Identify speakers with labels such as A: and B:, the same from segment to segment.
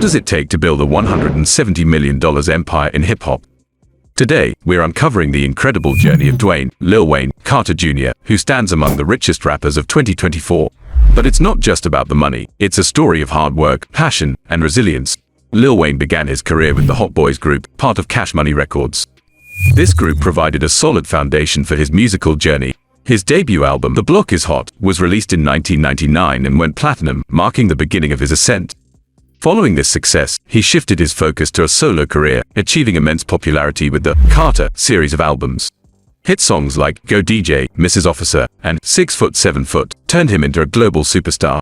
A: does it take to build a $170 million empire in hip-hop? Today, we're uncovering the incredible journey of Dwayne, Lil Wayne, Carter Jr., who stands among the richest rappers of 2024. But it's not just about the money, it's a story of hard work, passion, and resilience. Lil Wayne began his career with the Hot Boys group, part of Cash Money Records. This group provided a solid foundation for his musical journey. His debut album, The Block Is Hot, was released in 1999 and went platinum, marking the beginning of his ascent. Following this success, he shifted his focus to a solo career, achieving immense popularity with the Carter series of albums. Hit songs like Go DJ, Mrs. Officer, and 6 Foot 7 Foot turned him into a global superstar.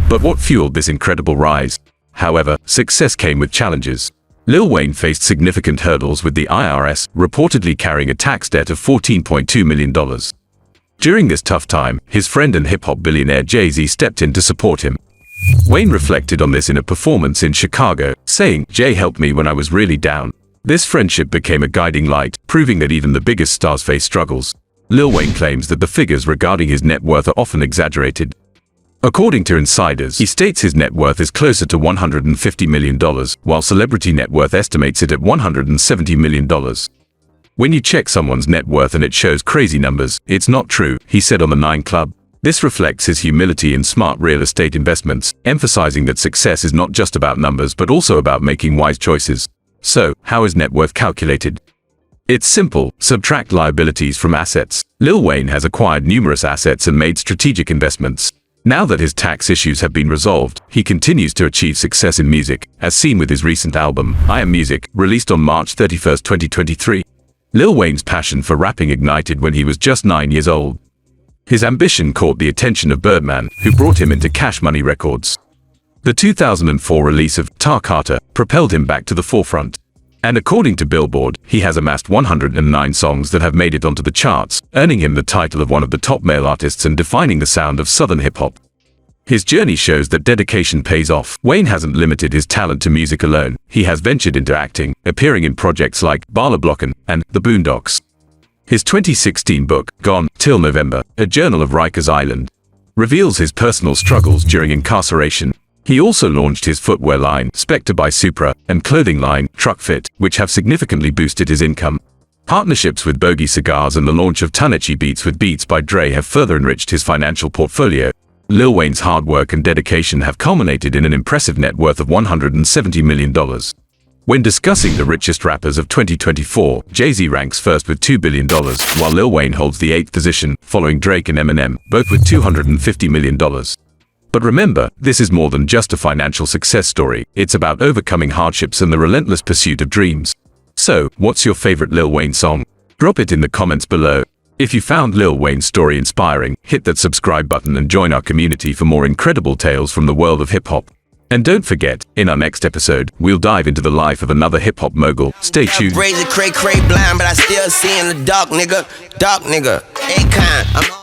A: But what fueled this incredible rise? However, success came with challenges. Lil Wayne faced significant hurdles, with the IRS reportedly carrying a tax debt of $14.2 million. During this tough time, his friend and hip-hop billionaire Jay-Z stepped in to support him. Wayne reflected on this in a performance in Chicago, saying, "Jay helped me when I was really down." This friendship became a guiding light, proving that even the biggest stars face struggles. Lil Wayne claims that the figures regarding his net worth are often exaggerated. According to insiders, he states his net worth is closer to $150 million, while celebrity net worth estimates it at $170 million. "When you check someone's net worth and it shows crazy numbers, it's not true," he said on the 9 Club. This reflects his humility in smart real estate investments, emphasizing that success is not just about numbers but also about making wise choices. So, how is net worth calculated? It's simple: subtract liabilities from assets. Lil Wayne has acquired numerous assets and made strategic investments. Now that his tax issues have been resolved, he continues to achieve success in music, as seen with his recent album, I Am Music, released on March 31, 2023. Lil Wayne's passion for rapping ignited when he was just 9 years old. His ambition caught the attention of Birdman, who brought him into Cash Money Records. The 2004 release of Tar Carter propelled him back to the forefront. And according to Billboard, he has amassed 109 songs that have made it onto the charts, earning him the title of one of the top male artists and defining the sound of Southern hip-hop. His journey shows that dedication pays off. Wayne hasn't limited his talent to music alone. He has ventured into acting, appearing in projects like Bala Blocken and The Boondocks. His 2016 book, Gone Till November, A Journal of Rikers Island, reveals his personal struggles during incarceration. He also launched his footwear line, Spectre by Supra, and clothing line, Truck Fit, which have significantly boosted his income. Partnerships with Bogey Cigars and the launch of Tanachi Beats with Beats by Dre have further enriched his financial portfolio. Lil Wayne's hard work and dedication have culminated in an impressive net worth of $170 million. When discussing the richest rappers of 2024, Jay-Z ranks first with $2 billion, while Lil Wayne holds the 8th position, following Drake and Eminem, both with $250 million. But remember, this is more than just a financial success story. It's about overcoming hardships and the relentless pursuit of dreams. So, what's your favorite Lil Wayne song? Drop it in the comments below. If you found Lil Wayne's story inspiring, hit that subscribe button and join our community for more incredible tales from the world of hip-hop. And don't forget, in our next episode, we'll dive into the life of another hip-hop mogul. Stay tuned.
B: Crazy, cray, blind, but I still see in the dark, nigga. Dark, nigga. Akon.